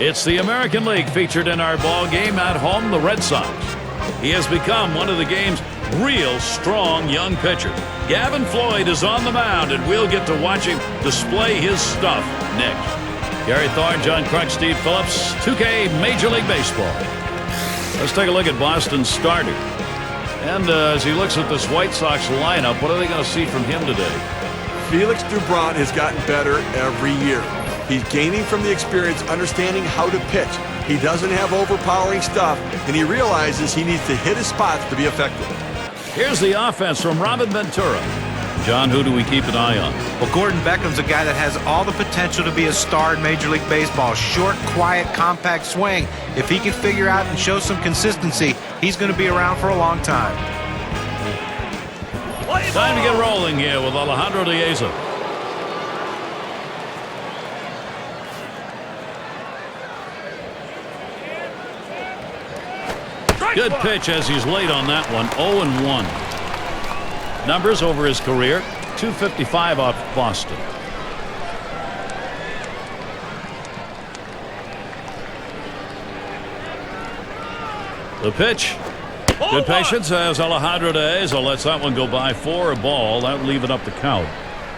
It's the American League featured in our ball game at home, the Red Sox. He has become one of the game's real strong young pitchers. Gavin Floyd is on the mound, and we'll get to watch him display his stuff next. Gary Thorne, John Kruk, Steve Phillips, 2K Major League Baseball. Let's take a look at Boston's starter. And as he looks at this White Sox lineup, what are they going to see from him today? Felix Dubron has gotten better every year. He's gaining from the experience, understanding how to pitch. He doesn't have overpowering stuff, and he realizes he needs to hit his spots to be effective. Here's the offense from Robin Ventura. John, who do we keep an eye on? Well, Gordon Beckham's a guy that has all the potential to be a star in Major League Baseball. Short, quiet, compact swing. If he can figure out and show some consistency, he's going to be around for a long time. Time to get rolling here with Alejandro Dieza. Good pitch as he's late on that one. 0-1. Numbers over his career, 255 off Boston. The pitch. Good patience as Alejandro Dieza lets that one go by for a ball. That would leave it up the count.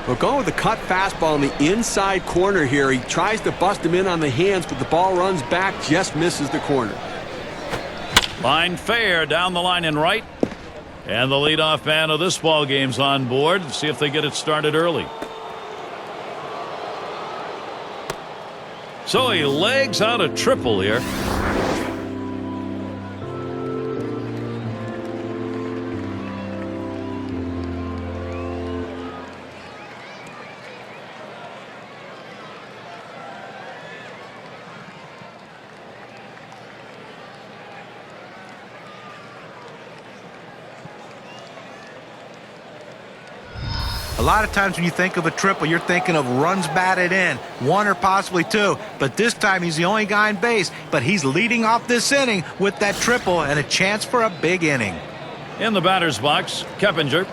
We're going with the cut fastball in the inside corner here. He tries to bust him in on the hands, but the ball runs back, just misses the corner. Line fair down the line and right. And the leadoff man of this ball game's on board. See if they get it started early. So he legs out a triple here. A lot of times when you think of a triple, you're thinking of runs batted in, one or possibly two. But this time he's the only guy on base. But he's leading off this inning with that triple and a chance for a big inning. In the batter's box, Keppinger.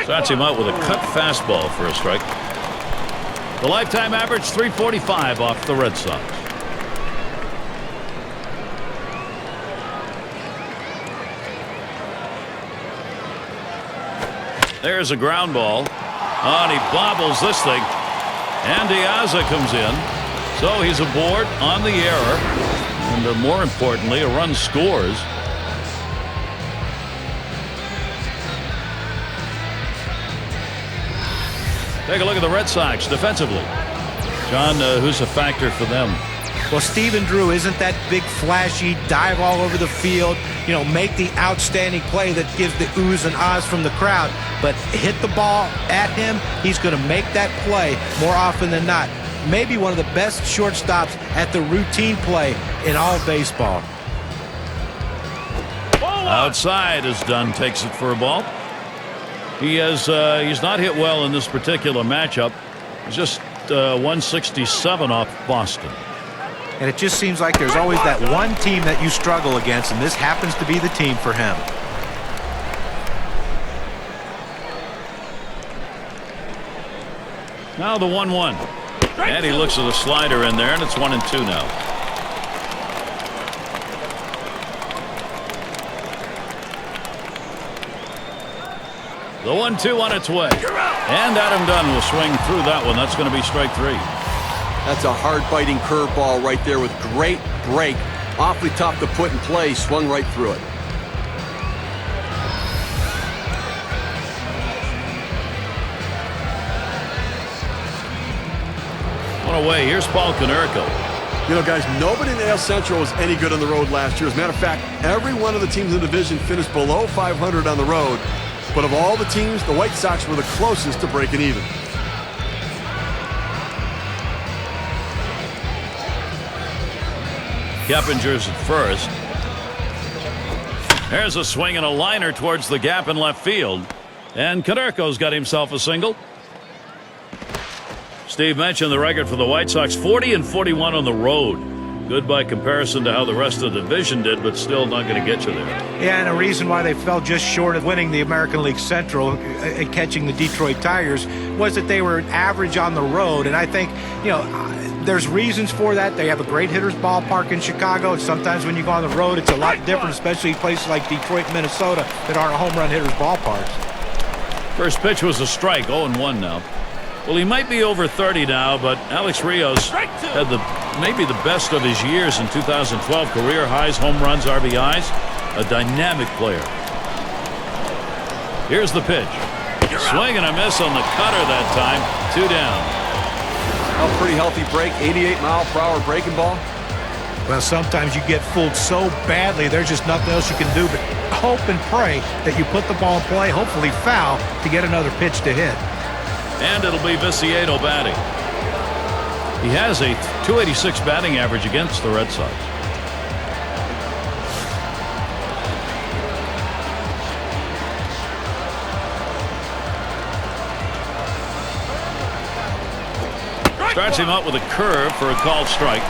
Starts him out with a cut fastball for a strike. The lifetime average 345 off the Red Sox. There's a ground ball. Oh, and he bobbles this thing. And Diaz comes in. So he's aboard on the error. And more importantly, a run scores. Take a look at the Red Sox defensively. John, who's a factor for them? Well, Stephen Drew isn't that big, flashy, dive all over the field, you know, make the outstanding play that gives the oohs and ahs from the crowd. But hit the ball at him, he's going to make that play more often than not. Maybe one of the best shortstops at the routine play in all of baseball. Outside as Dunn takes it for a ball. He's not hit well in this particular matchup. He's just 167 off Boston. And it just seems like there's always that one team that you struggle against, and this happens to be the team for him. Now the 1-1. And he looks at the slider in there, and it's 1-2 now. The 1-2 on its way. And Adam Dunn will swing through that one. That's going to be strike three. That's a hard-biting curveball right there with great break. Awfully tough to put in play. Swung right through it. One away. Here's Paul Konerko. You know, guys, nobody in AL Central was any good on the road last year. As a matter of fact, every one of the teams in the division finished below 500 on the road. But of all the teams, the White Sox were the closest to breaking even. Keppinger's at first. There's a swing and a liner towards the gap in left field. And Konerko's got himself a single. Steve mentioned the record for the White Sox, 40-41 on the road. Good by comparison to how the rest of the division did, but still not going to get you there. Yeah, and a reason why they fell just short of winning the American League Central and catching the Detroit Tigers was that they were average on the road. And I think, you know, there's reasons for that. They have a great hitter's ballpark in Chicago, and sometimes when you go on the road, it's a lot different, especially places like Detroit, Minnesota, that aren't home run hitters' ballparks. First pitch was a strike, 0-1 now. Well, he might be over 30 now, but Alex Rios had maybe the best of his years in 2012. Career highs, home runs, RBIs. A dynamic player. Here's the pitch. Swing and a miss on the cutter that time. 2 down. A pretty healthy break, 88-mile-per-hour breaking ball. Well, sometimes you get fooled so badly, there's just nothing else you can do but hope and pray that you put the ball in play, hopefully foul, to get another pitch to hit. And it'll be Viciedo batting. He has a .286 batting average against the Red Sox. Starts him out with a curve for a called strike.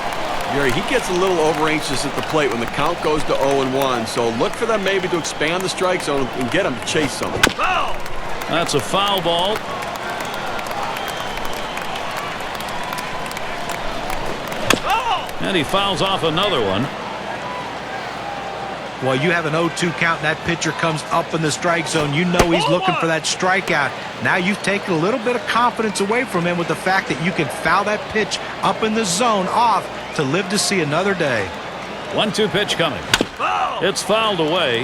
Gary, he gets a little over-anxious at the plate when the count goes to 0-1, so look for them maybe to expand the strike zone and get him to chase something. That's a foul ball. And he fouls off another one. Well, you have an 0-2 count, and that pitcher comes up in the strike zone. You know he's looking for that strikeout. Now you've taken a little bit of confidence away from him with the fact that you can foul that pitch up in the zone off to live to see another day. 1-2 pitch coming. It's fouled away.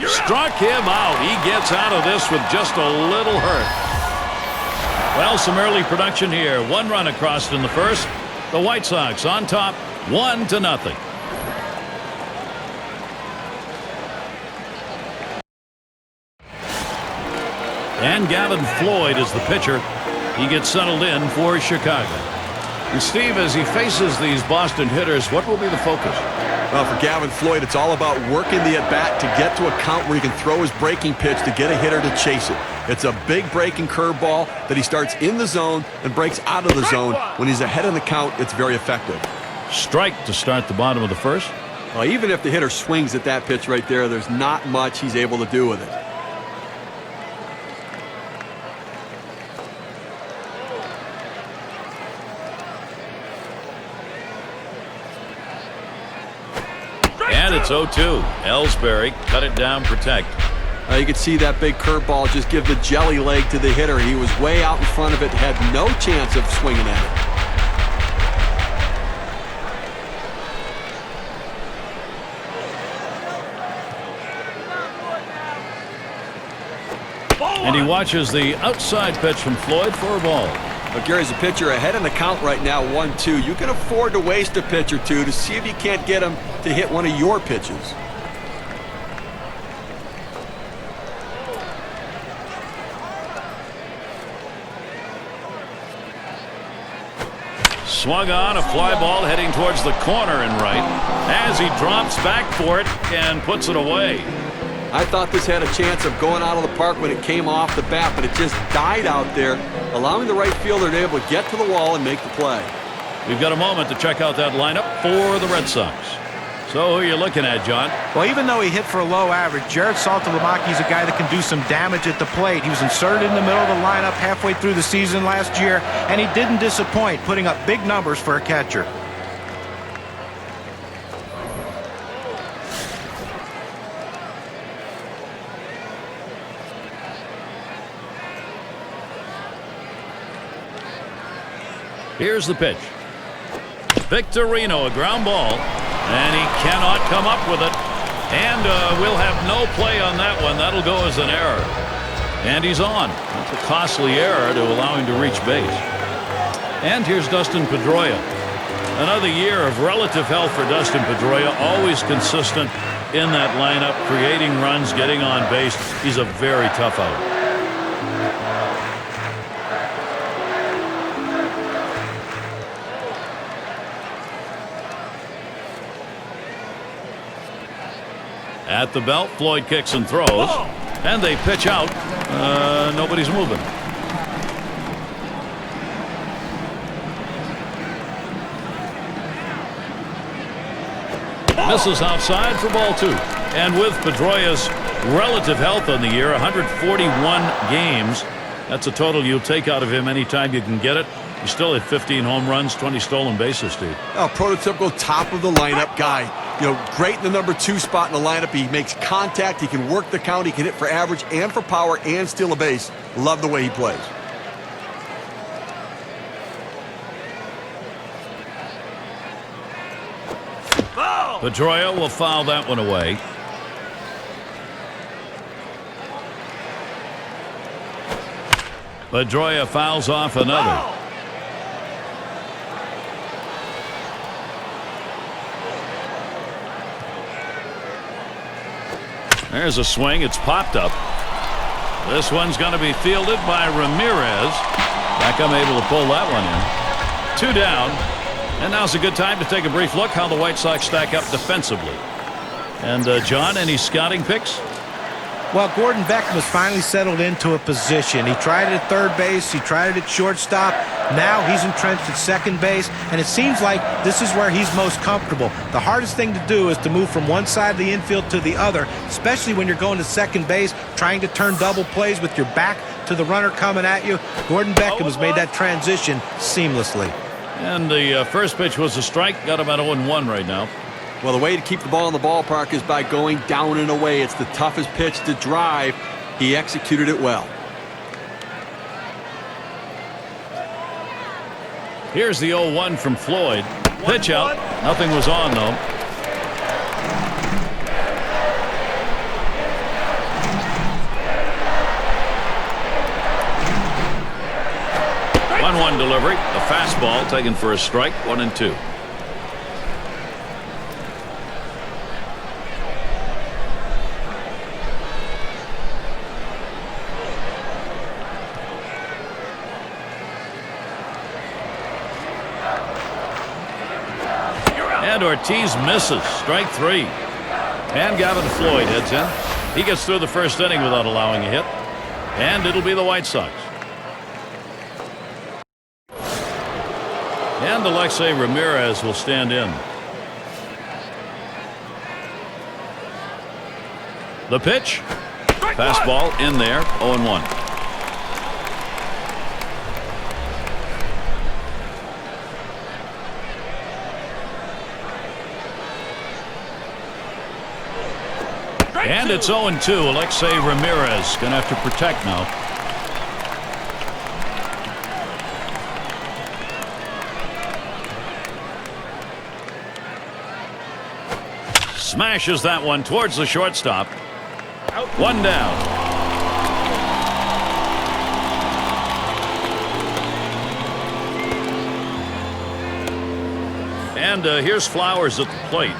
Struck him out. He gets out of this with just a little hurt. Well, some early production here. 1 run across in the first. The White Sox on top, 1-0. And Gavin Floyd is the pitcher. He gets settled in for Chicago. And Steve, as he faces these Boston hitters, what will be the focus? Well, for Gavin Floyd, it's all about working the at-bat to get to a count where he can throw his breaking pitch to get a hitter to chase it. It's a big breaking curveball that he starts in the zone and breaks out of the zone. When he's ahead in the count, it's very effective. Strike to start the bottom of the first. Well, even if the hitter swings at that pitch right there, there's not much he's able to do with it. And it's 0-2. Ellsbury cut it down, protect. You could see that big curveball just give the jelly leg to the hitter. He was way out in front of it, had no chance of swinging at it. And he watches the outside pitch from Floyd for a ball. But Gary's a pitcher ahead in the count right now, 1-2. You can afford to waste a pitch or two to see if you can't get him to hit one of your pitches. Swung on, a fly ball heading towards the corner and right as he drops back for it and puts it away. I thought this had a chance of going out of the park when it came off the bat, but it just died out there, allowing the right fielder to be able to get to the wall and make the play. We've got a moment to check out that lineup for the Red Sox. So who are you looking at, John? Well, even though he hit for a low average, Jared Saltalamacchi is a guy that can do some damage at the plate. He was inserted in the middle of the lineup halfway through the season last year, and he didn't disappoint, putting up big numbers for a catcher. Here's the pitch. Victorino, a ground ball, and he cannot come up with it. And we'll have no play on that one. That'll go as an error. And he's on. That's a costly error to allow him to reach base. And here's Dustin Pedroia. Another year of relative health for Dustin Pedroia, always consistent in that lineup, creating runs, getting on base. He's a very tough out. At the belt, Floyd kicks and throws, and they pitch out. Nobody's moving. Misses outside for ball 2. And with Pedroia's relative health on the year, 141 games, that's a total you'll take out of him anytime you can get it. He still had 15 home runs, 20 stolen bases, Steve. A prototypical top of the lineup guy. Great in the number 2 spot in the lineup. He makes contact. He can work the count. He can hit for average and for power and steal a base. Love the way he plays. Pedroia will foul that one away. Pedroia fouls off another. There's a swing. It's popped up. This one's going to be fielded by Ramirez. Beckham able to pull that one in. 2 down. And now's a good time to take a brief look how the White Sox stack up defensively. And John, any scouting picks? Well, Gordon Beckham has finally settled into a position. He tried it at third base. He tried it at shortstop. Now he's entrenched at second base. And it seems like this is where he's most comfortable. The hardest thing to do is to move from one side of the infield to the other, especially when you're going to second base, trying to turn double plays with your back to the runner coming at you. Gordon Beckham has made that transition seamlessly. And the first pitch was a strike. Got him at 0-1 right now. Well, the way to keep the ball in the ballpark is by going down and away. It's the toughest pitch to drive. He executed it well. Here's the 0-1 from Floyd. Pitch out. Nothing was on, though. One delivery. A fastball taken for a strike. 1-2. And Ortiz misses. Strike 3. And Gavin Floyd heads in. He gets through the first inning without allowing a hit. And it'll be the White Sox. And Alexei Ramirez will stand in. The pitch. Fastball in there. 0-1. And it's 0-2. Alexei Ramirez going to have to protect now. Smashes that one towards the shortstop. 1 down. And here's Flowers at the plate.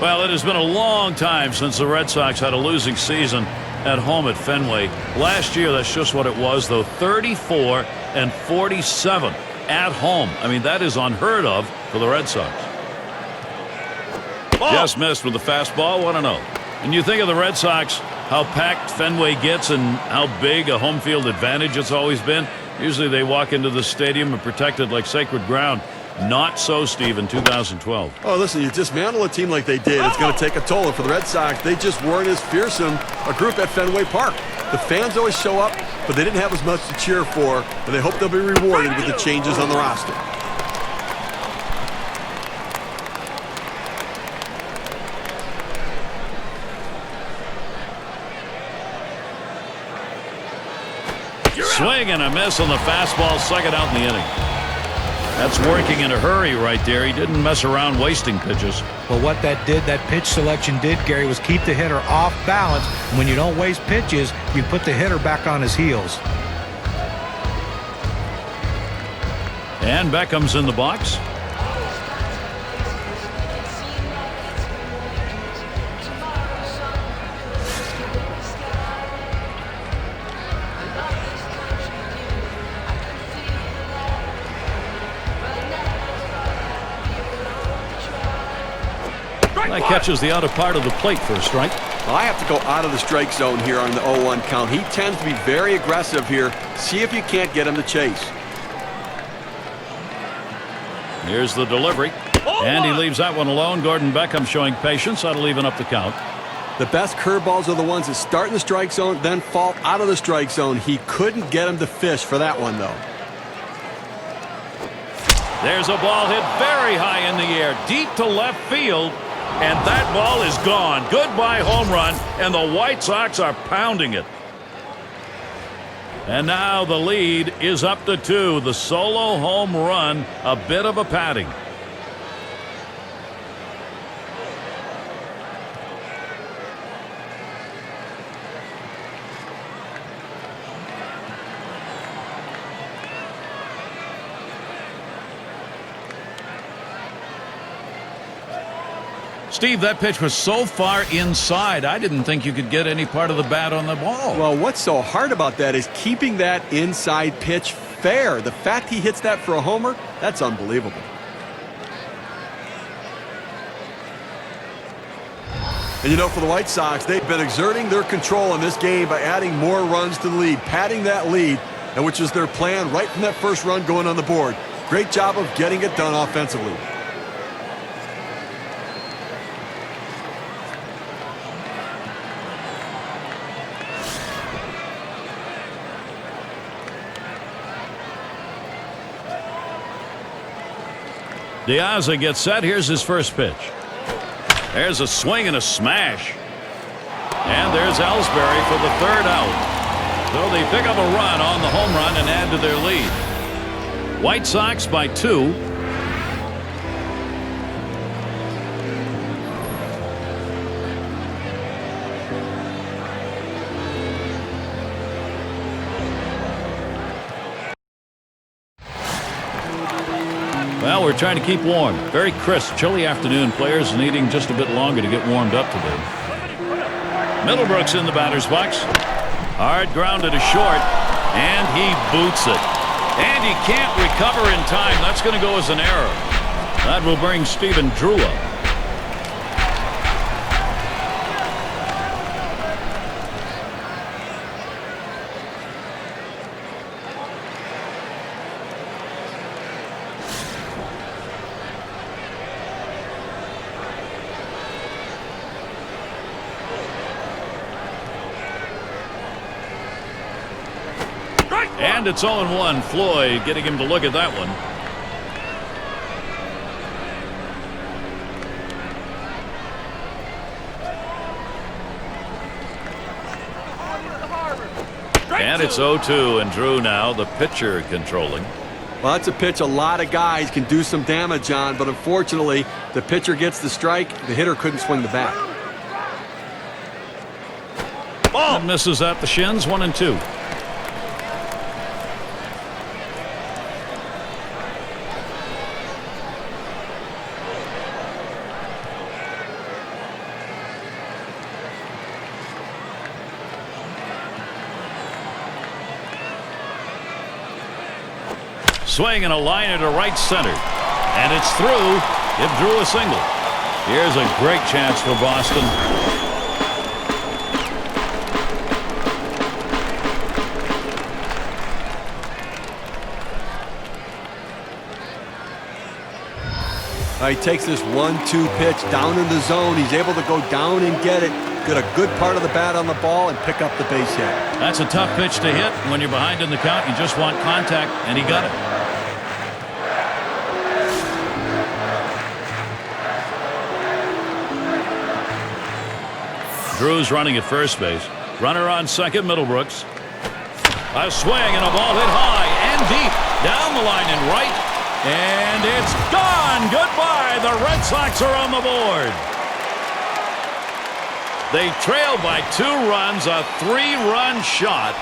Well, it has been a long time since the Red Sox had a losing season at home at Fenway. Last year, that's just what it was, though. 34-47 at home. I mean, that is unheard of for the Red Sox. Just missed with the fastball. 1-0. And you think of the Red Sox, how packed Fenway gets and how big a home field advantage it's always been. Usually they walk into the stadium and protect it like sacred ground. Not so, Steve, in 2012. Oh, listen, you dismantle a team like they did, it's going to take a toll. And for the Red Sox, they just weren't as fearsome a group at Fenway Park. The fans always show up, but they didn't have as much to cheer for, and they hope they'll be rewarded with the changes on the roster. Swing and a miss on the fastball, second out in the inning. That's working in a hurry right there. He didn't mess around wasting pitches. Well, what that did, that pitch selection did, Gary, was keep the hitter off balance. And when you don't waste pitches, you put the hitter back on his heels. And Beckham's in the box. That catches the outer part of the plate for a strike. Well, I have to go out of the strike zone here on the 0-1 count. He tends to be very aggressive here. See if you can't get him to chase. Here's the delivery. And he leaves that one alone. Gordon Beckham showing patience. That'll even up the count. The best curveballs are the ones that start in the strike zone, then fall out of the strike zone. He couldn't get him to fish for that one, though. There's a ball hit very high in the air, deep to left field, and that ball is gone. Goodbye home run, and the White Sox are pounding it. And now the lead is up to 2. The solo home run, a bit of a padding. Steve, that pitch was so far inside, I didn't think you could get any part of the bat on the ball. Well, what's so hard about that is keeping that inside pitch fair. The fact he hits that for a homer, that's unbelievable. And you know, for the White Sox, they've been exerting their control in this game by adding more runs to the lead, padding that lead, and which is their plan right from that first run going on the board. Great job of getting it done offensively. Diaz gets set. Here's his first pitch. There's a swing and a smash. And there's Ellsbury for the third out. So they pick up a run on the home run and add to their lead. White Sox by 2. Well, we're trying to keep warm. Very crisp, chilly afternoon. Players needing just a bit longer to get warmed up today. Middlebrooks in the batter's box. Hard grounded to short, and he boots it. And he can't recover in time. That's going to go as an error. That will bring Stephen Drew up. And it's 0-1. Floyd getting him to look at that one. And it's 0-2, and Drew now the pitcher controlling. Well, that's a pitch a lot of guys can do some damage on, but unfortunately, the pitcher gets the strike. The hitter couldn't swing the bat. Ball misses at the shins. 1-2. Swing and a liner to right center. And it's through. Give Drew a single. Here's a great chance for Boston. He takes this 1-2 pitch down in the zone. He's able to go down and get it. Get a good part of the bat on the ball and pick up the base hit. That's a tough pitch to hit. When you're behind in the count, you just want contact, and he got it. Drew's running at first base. Runner on second, Middlebrooks. A swing and a ball hit high and deep. Down the line and right. And it's gone. Goodbye. The Red Sox are on the board. They trail by 2 runs, a 3-run shot.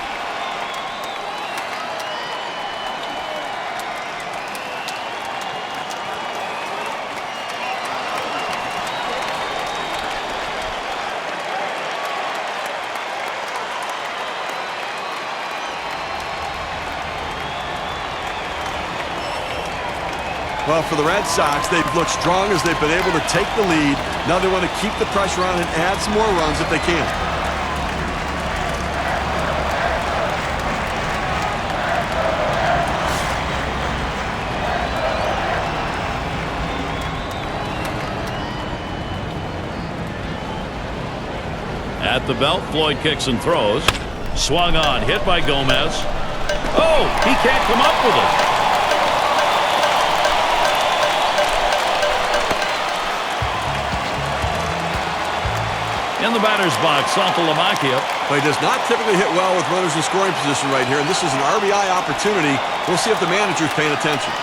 Well, for the Red Sox, they've looked strong as they've been able to take the lead. Now they want to keep the pressure on and add some more runs if they can. At the belt, Floyd kicks and throws. Swung on, hit by Gomez. Oh, he can't come up with it. In the batter's box, Santalamacchia. But he does not typically hit well with runners in scoring position right here, and this is an RBI opportunity. We'll see if the manager's paying attention.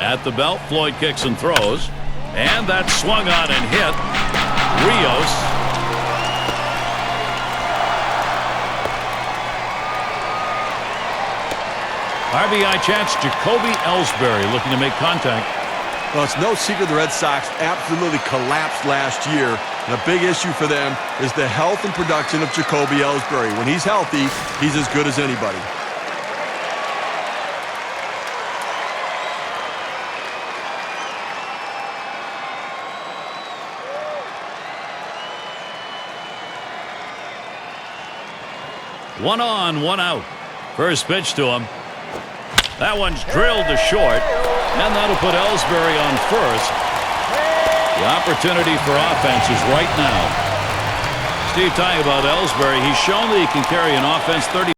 At the belt, Floyd kicks and throws. And that's swung on and hit. Rios. RBI chance, Jacoby Ellsbury looking to make contact. Well, it's no secret the Red Sox absolutely collapsed last year. And a big issue for them is the health and production of Jacoby Ellsbury. When he's healthy, he's as good as anybody. One on, one out. First pitch to him. That one's drilled to short, and that'll put Ellsbury on first. The opportunity for offense is right now. Steve, talking about Ellsbury, he's shown that he can carry an offense 30